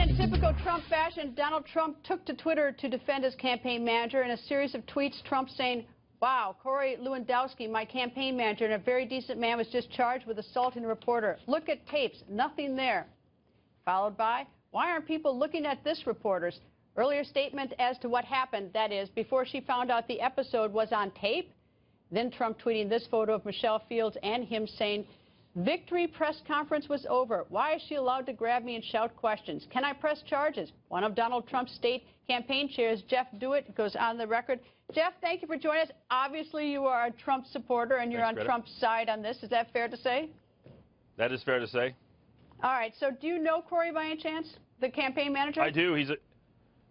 in typical Trump fashion, Donald Trump took to Twitter to defend his campaign manager. In a series of tweets, Trump saying, "Wow, Corey Lewandowski, my campaign manager and a very decent man, was just charged with assaulting a reporter. Look at tapes, nothing there." Followed by, "Why aren't people looking at this, reporters?" Earlier statement as to what happened, that is, before she found out the episode was on tape. Then Trump tweeting this photo of Michelle Fields and him saying, "Victory press conference was over. Why is she allowed to grab me and shout questions? Can I press charges?" One of Donald Trump's state campaign chairs, Jeff Dewitt, goes on the record. Jeff, thank you for joining us. Obviously, you are a Trump supporter, and you're on Trump's side on this. Is that fair to say? That is fair to say. All right. So do you know Corey by any chance, the campaign manager? I do.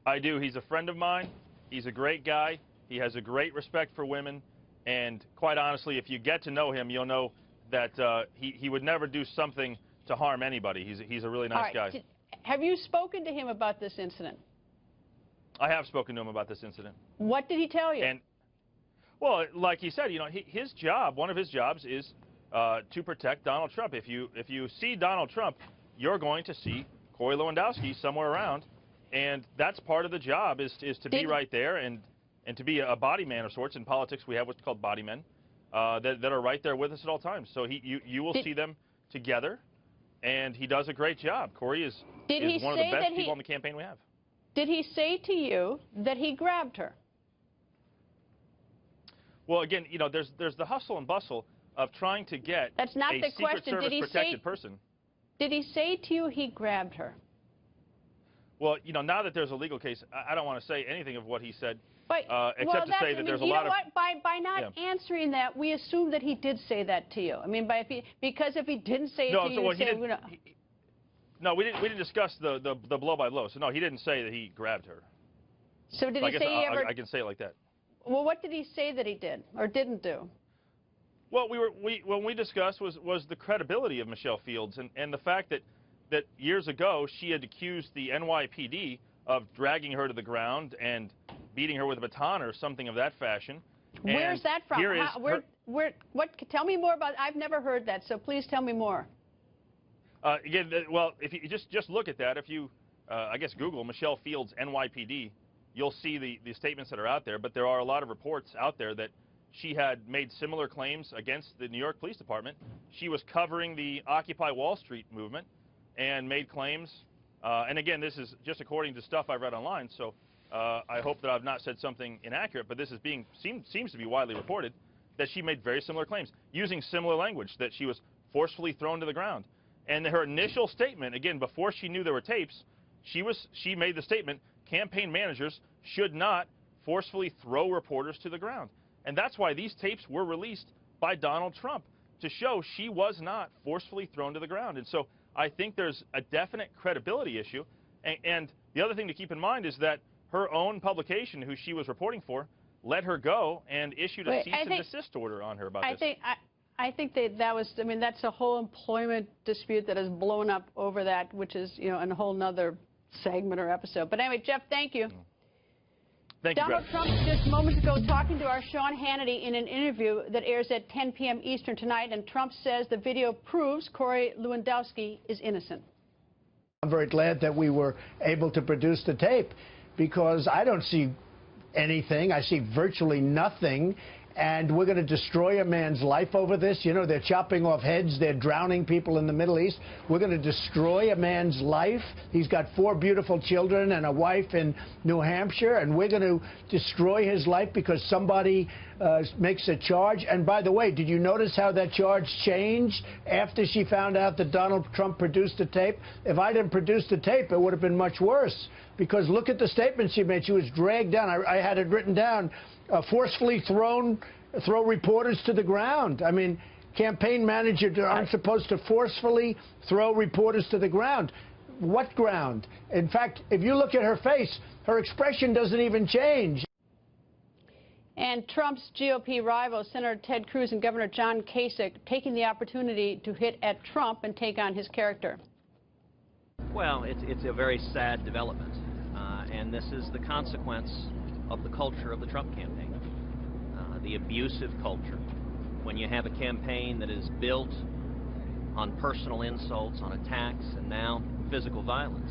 I do. He's a friend of mine. He's a great guy. He has a great respect for women. And quite honestly, if you get to know him, you'll know that he would never do something to harm anybody. He's a really nice guy. Have you spoken to him about this incident? I have spoken to him about this incident. What did he tell you? And, well, like he said, you know, his job, one of his jobs is to protect Donald Trump. If you see Donald Trump, you're going to see Corey Lewandowski somewhere around. And that's part of the job is to be right there and to be a body man of sorts. In politics, we have what's called body men that are right there with us at all times. So you will see them together, and he does a great job. Corey is one of the best people on the campaign we have. Did he say to you that he grabbed her? Well, again, you know, there's the hustle and bustle of trying to get a Secret Service protected person. Did he say to you he grabbed her? Well, you know, now that there's a legal case, I don't want to say anything of what he said, but, except to say that there's a lot of... By not answering that, we assume that he did say that to you. I mean, because if he didn't say it to you, you'd say... No, we didn't discuss the blow by blow. So no, he didn't say that he grabbed her. So did he say he ever? I can say it like that. Well, what did he say that he did or didn't do? Well, when we discussed was the credibility of Michelle Fields and the fact that years ago she had accused the NYPD of dragging her to the ground and beating her with a baton or something of that fashion. Where's that from? Tell me more about. I've never heard that, so please tell me more. Again, well, if you just look at that, if you, I guess, Google Michelle Fields NYPD, you'll see the statements that are out there. But there are a lot of reports out there that she had made similar claims against the New York Police Department. She was covering the Occupy Wall Street movement and made claims. And again, this is just according to stuff I've read online. So I hope that I've not said something inaccurate. But this is seems to be widely reported that she made very similar claims using similar language, that she was forcefully thrown to the ground. And her initial statement, again, before she knew there were tapes, she made the statement, campaign managers should not forcefully throw reporters to the ground. And that's why these tapes were released by Donald Trump, to show she was not forcefully thrown to the ground. And so I think there's a definite credibility issue. And the other thing to keep in mind is that her own publication, who she was reporting for, let her go and issued a cease and desist order on her about this. I think that was, I mean, that's a whole employment dispute that has blown up over that, which is, you know, a whole nother segment or episode. But anyway, Jeff, thank you. Thank you, Donald Trump just moments ago talking to our Sean Hannity in an interview that airs at 10 p.m. Eastern tonight, and Trump says the video proves Corey Lewandowski is innocent. I'm very glad that we were able to produce the tape, because I don't see anything. I see virtually nothing. And we're going to destroy a man's life over this. You know, they're chopping off heads. They're drowning people in the Middle East. We're going to destroy a man's life. He's got 4 beautiful children and a wife in New Hampshire, and we're going to destroy his life because somebody makes a charge. And by the way, did you notice how that charge changed after she found out that Donald Trump produced the tape? If I didn't produce the tape, it would have been much worse. Because look at the statement she made. She was dragged down. I had it written down. Forcefully throw reporters to the ground. I mean, campaign managers aren't supposed to forcefully throw reporters to the ground. What ground? In fact, if you look at her face, her expression doesn't even change. And Trump's GOP rivals, Senator Ted Cruz and Governor John Kasich, taking the opportunity to hit at Trump and take on his character. Well, it's a very sad development, and this is the consequence of the culture of the Trump campaign, the abusive culture. When you have a campaign that is built on personal insults, on attacks, and now physical violence,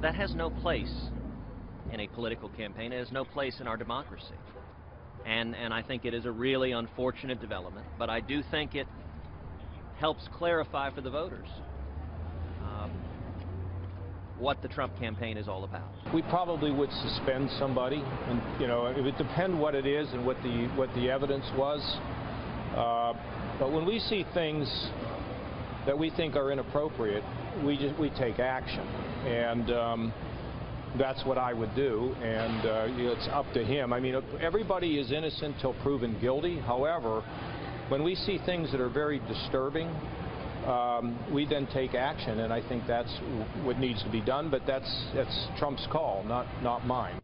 That has no place in a political campaign. It has no place in our democracy. And I think it is a really unfortunate development, but I do think it helps clarify for the voters what the Trump campaign is all about. We probably would suspend somebody, and it would depend what it is and what the evidence was. But when we see things that we think are inappropriate, we take action, and that's what I would do. And it's up to him. I mean, everybody is innocent till proven guilty. However, when we see things that are very disturbing, we then take action, and I think that's what needs to be done, but that's Trump's call, not mine.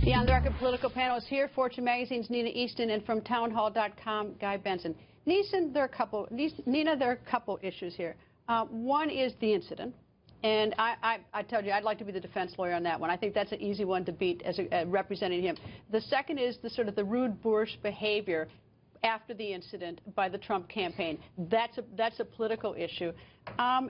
The On the Record political panel is here. Fortune Magazine's Nina Easton, and from townhall.com, Guy Benson. Nina, there are a couple issues here. One is the incident, and I told you I'd like to be the defense lawyer on that one. I think that's an easy one to beat as representing him. The second is the sort of the rude boorish behavior after the incident by the Trump campaign. That's a political issue. And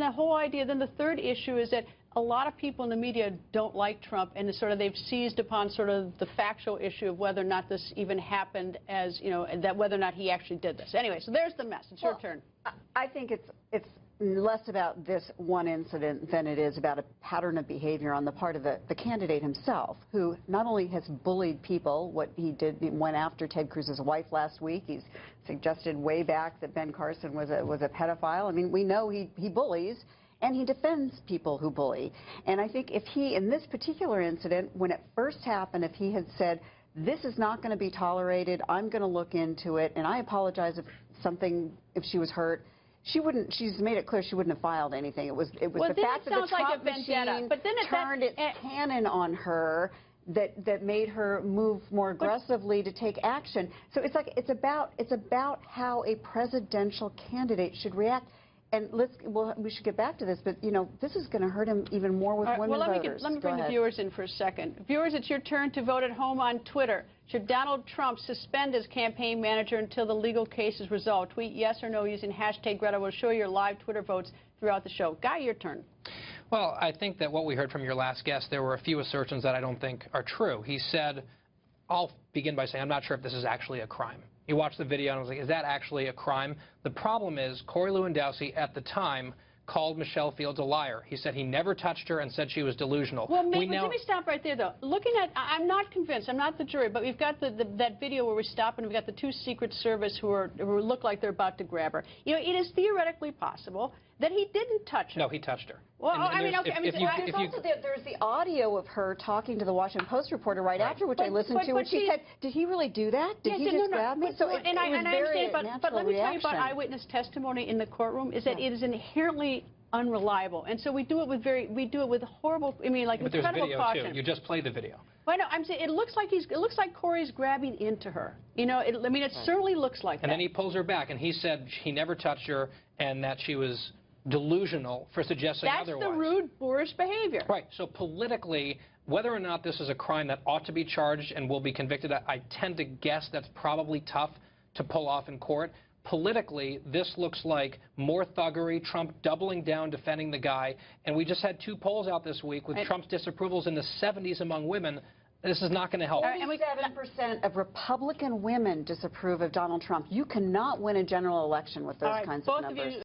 the whole idea, then the third issue is that a lot of people in the media don't like Trump, and they've seized upon sort of the factual issue of whether or not this even happened, as that whether or not he actually did this. Anyway, so there's the mess. It's your turn. I think it's less about this one incident than it is about a pattern of behavior on the part of the candidate himself, who not only has bullied people, what he did, he went after Ted Cruz's wife last week. He's suggested way back that Ben Carson was a pedophile. I mean, we know he bullies, and he defends people who bully. And I think if he, in this particular incident, when it first happened, if he had said, this is not going to be tolerated, I'm going to look into it, and I apologize if she was hurt, she wouldn't. She's made it clear she wouldn't have filed anything. It was the fact that the Trump machine turned its cannon on her that made her move more aggressively to take action. So it's about how a presidential candidate should react. And we should get back to this, but this is going to hurt him even more with women voters. Let me bring the viewers in for a second. Viewers, it's your turn to vote at home on Twitter. Should Donald Trump suspend his campaign manager until the legal case is resolved? Tweet yes or no using hashtag Greta. We'll show your live Twitter votes throughout the show. Guy, your turn. Well, I think that what we heard from your last guest, there were a few assertions that I don't think are true. He said, I'll begin by saying I'm not sure if this is actually a crime. He watched the video and was like, is that actually a crime? The problem is Corey Lewandowski at the time called Michelle Fields a liar. He said he never touched her and said she was delusional. Well, let me stop right there, though. Looking at, I'm not convinced. I'm not the jury, but we've got that video where we stop and we've got the two Secret Service who look like they're about to grab her. It is theoretically possible that he didn't touch her. No, he touched her. Well, there's the audio of her talking to the Washington Post reporter right after, which I listened to, and she said, did he really do that? Did he just grab me? So and I understand, but let me tell you about eyewitness testimony in the courtroom is that it is inherently unreliable, and so we do it with horrible, incredible caution. Too. You just played the video. Well, no, I'm saying it looks like Corey's grabbing into her. It certainly looks like that. And then he pulls her back, and he said he never touched her and that she was delusional for suggesting otherwise. That's the rude, boorish behavior. Right. So politically, whether or not this is a crime that ought to be charged and will be convicted, I tend to guess that's probably tough to pull off in court. Politically, this looks like more thuggery, Trump doubling down, defending the guy. And we just had two polls out this week with Trump's disapprovals in the 70s among women. This is not going to help. 47% of Republican women disapprove of Donald Trump. You cannot win a general election with those kinds of numbers.